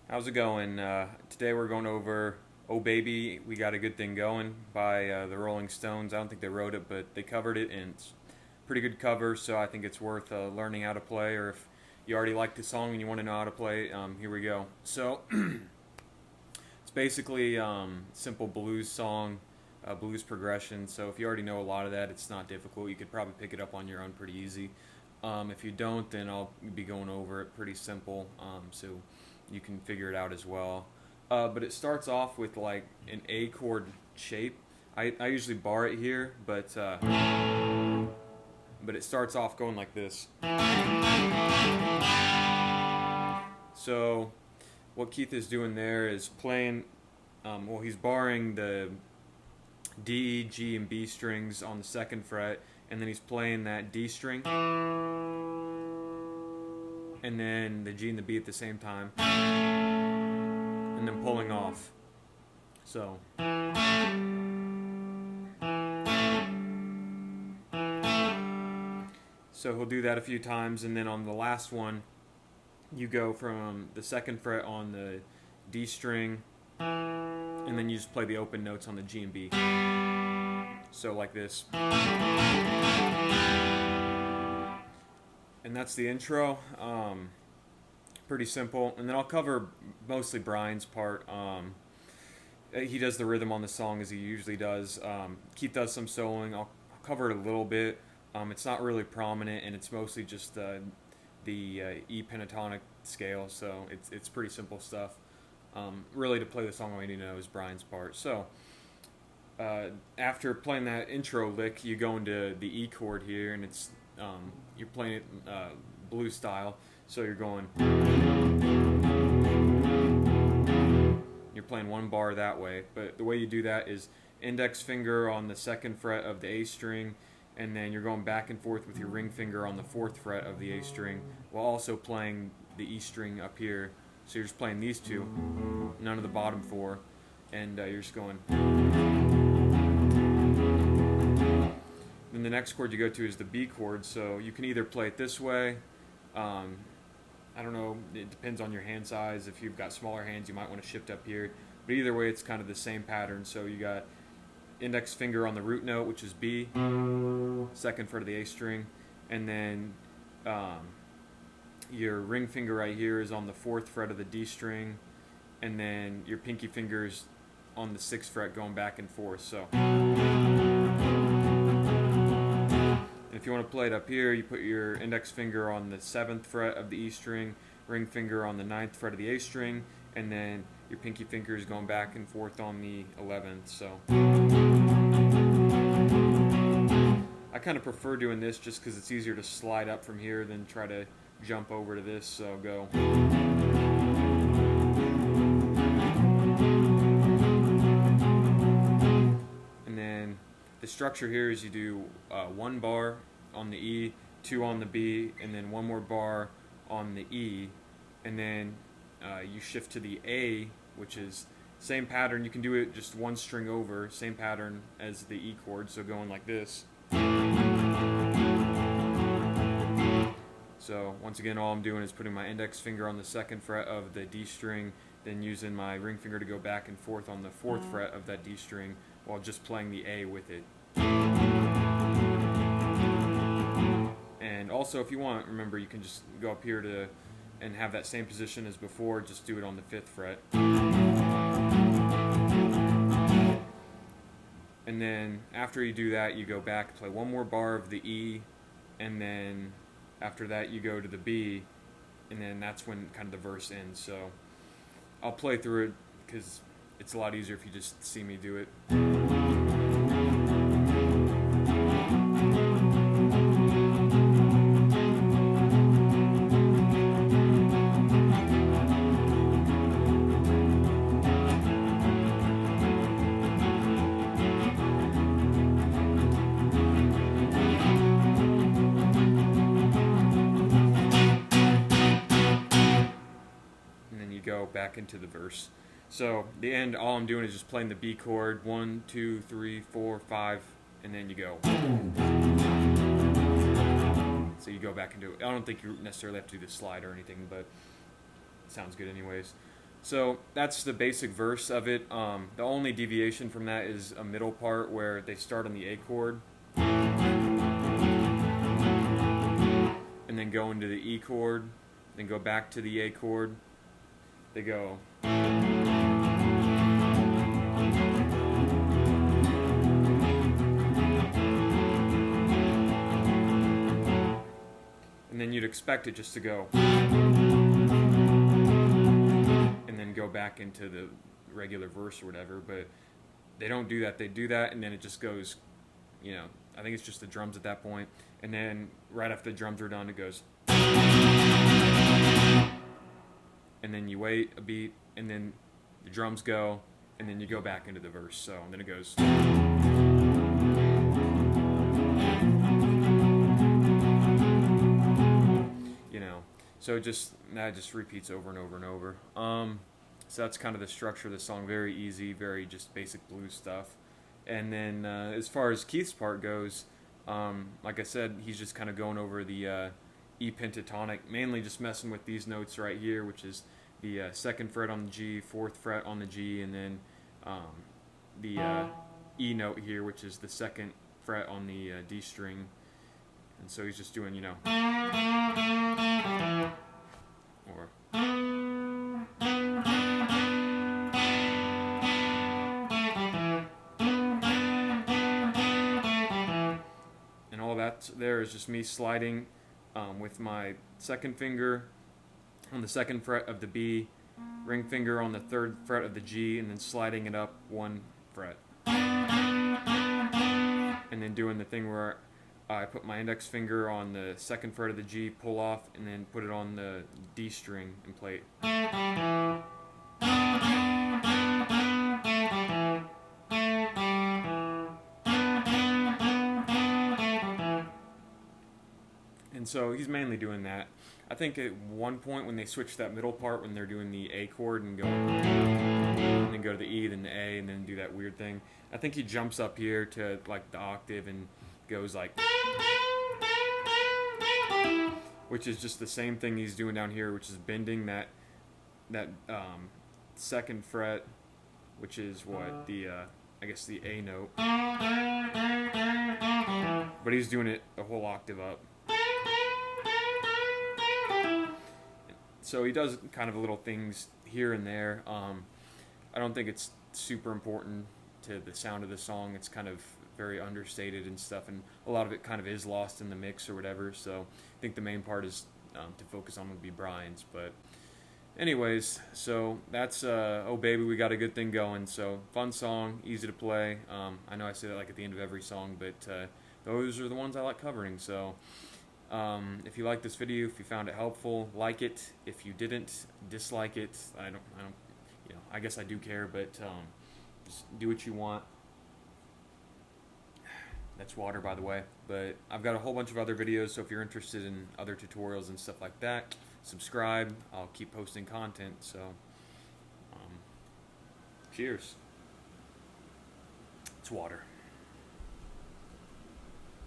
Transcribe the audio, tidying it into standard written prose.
How's it going? Today we're going over "Oh Baby, We Got a Good Thing Going" by the Rolling Stones. I don't think they wrote it, but they covered it, and it's a pretty good cover, so I think it's worth learning how to play, or if you already like the song and you want to know how to play, here we go. So, it's basically simple blues song, blues progression, so if you already know a lot of that, it's not difficult. You could probably pick it up on your own pretty easy. If you don't, then I'll be going over it pretty simple, so you can figure it out as well. But it starts off with like an A chord shape. I usually bar it here, but it starts off going like this. So what Keith is doing there is playing, he's barring the D, G, and B strings on the second fret, and then he's playing that D string, and then the G and the B at the same time, and then pulling off. So he'll do that a few times, and then on the last one, you go from the second fret on the D string, and then you just play the open notes on the G and B. So like this. And that's the intro. Pretty simple. And then I'll cover mostly Brian's part. He does the rhythm on the song as he usually does. Keith does some soloing. I'll cover it a little bit. It's not really prominent, and it's mostly just the E pentatonic scale, so it's pretty simple stuff. Really, to play the song, all you need to know is Brian's part. So after playing that intro lick, you go into the E chord here, and it's you're playing it blues style. So you're going, you're playing one bar that way. But the way you do that is index finger on the second fret of the A string, and then you're going back and forth with your ring finger on the fourth fret of the A string, while also playing the E string up here. So you're just playing these two, none of the bottom four, and you're just going. Then the next chord you go to is the B chord, so you can either play it this way. I don't know, it depends on your hand size. If you've got smaller hands, you might want to shift up here. But either way, it's kind of the same pattern. So you got index finger on the root note, which is B, second fret of the A string, and then your ring finger right here is on the fourth fret of the D string, and then your pinky fingers on the sixth fret going back and forth. So if you want to play it up here, you put your index finger on the seventh fret of the E string, ring finger on the ninth fret of the A string, and then your pinky fingers going back and forth on the 11th. So I kind of prefer doing this just because it's easier to slide up from here than try to jump over to this. So go. And then the structure here is you do one bar on the E, two on the B, and then one more bar on the E, and then you shift to the A, which is same pattern. You can do it just one string over, same pattern as the E chord, so going like this. So once again, all I'm doing is putting my index finger on the second fret of the D string, then using my ring finger to go back and forth on the fourth fret of that D string, while just playing the A with it. And also, if you want, remember, you can just go up here to and have that same position as before, just do it on the fifth fret. And then after you do that, you go back, play one more bar of the E, and then after that you go to the B, and then that's when kind of the verse ends. So I'll play through it because it's a lot easier if you just see me do it. Go back into the verse. So the end, all I'm doing is just playing the B chord, 1, 2, 3, 4, 5, and then you go. So you go back and do it. I don't think you necessarily have to do the slide or anything, but it sounds good anyways. So that's the basic verse of it. The only deviation from that is a middle part where they start on the A chord and then go into the E chord, then go back to the A chord. They go. And then you'd expect it just to go. And then go back into the regular verse or whatever, but they don't do that. They do that and then it just goes, you know, I think it's just the drums at that point. And then right after the drums are done, it goes. And then you wait a beat, and then the drums go, and then you go back into the verse. So and then it goes. You know, so that just repeats over and over and over. So that's kind of the structure of the song. Very easy, very just basic blues stuff. And then as far as Keith's part goes, like I said, he's just kind of going over the E pentatonic, mainly just messing with these notes right here, which is the 2nd fret on the G, 4th fret on the G, and then the E note here, which is the 2nd fret on the D string. And so he's just doing, you know, or. And all that there is just me sliding with my 2nd finger on the 2nd fret of the B, ring finger on the 3rd fret of the G, and then sliding it up 1 fret. And then doing the thing where I put my index finger on the 2nd fret of the G, pull off, and then put it on the D string and play it. And so he's mainly doing that. I think at one point when they switch that middle part, when they're doing the A chord and then go to the E, then the A, and then do that weird thing, I think he jumps up here to like the octave and goes like, which is just the same thing he's doing down here, which is bending that 2nd fret, which is what the I guess the A note, but he's doing it a whole octave up. So he does kind of little things here and there. I don't think it's super important to the sound of the song. It's kind of very understated and stuff, and a lot of it kind of is lost in the mix or whatever. So I think the main part is to focus on would be Brian's. But anyways, so that's Oh Baby, We Got a Good Thing Going. So fun song, easy to play. I know I say that like at the end of every song, but those are the ones I like covering. So if you like this video, if you found it helpful, like it. If you didn't, dislike it. I don't, you know, I guess I do care, but just do what you want. That's water, by the way. But I've got a whole bunch of other videos, so if you're interested in other tutorials and stuff like that, subscribe. I'll keep posting content. So, cheers. It's water.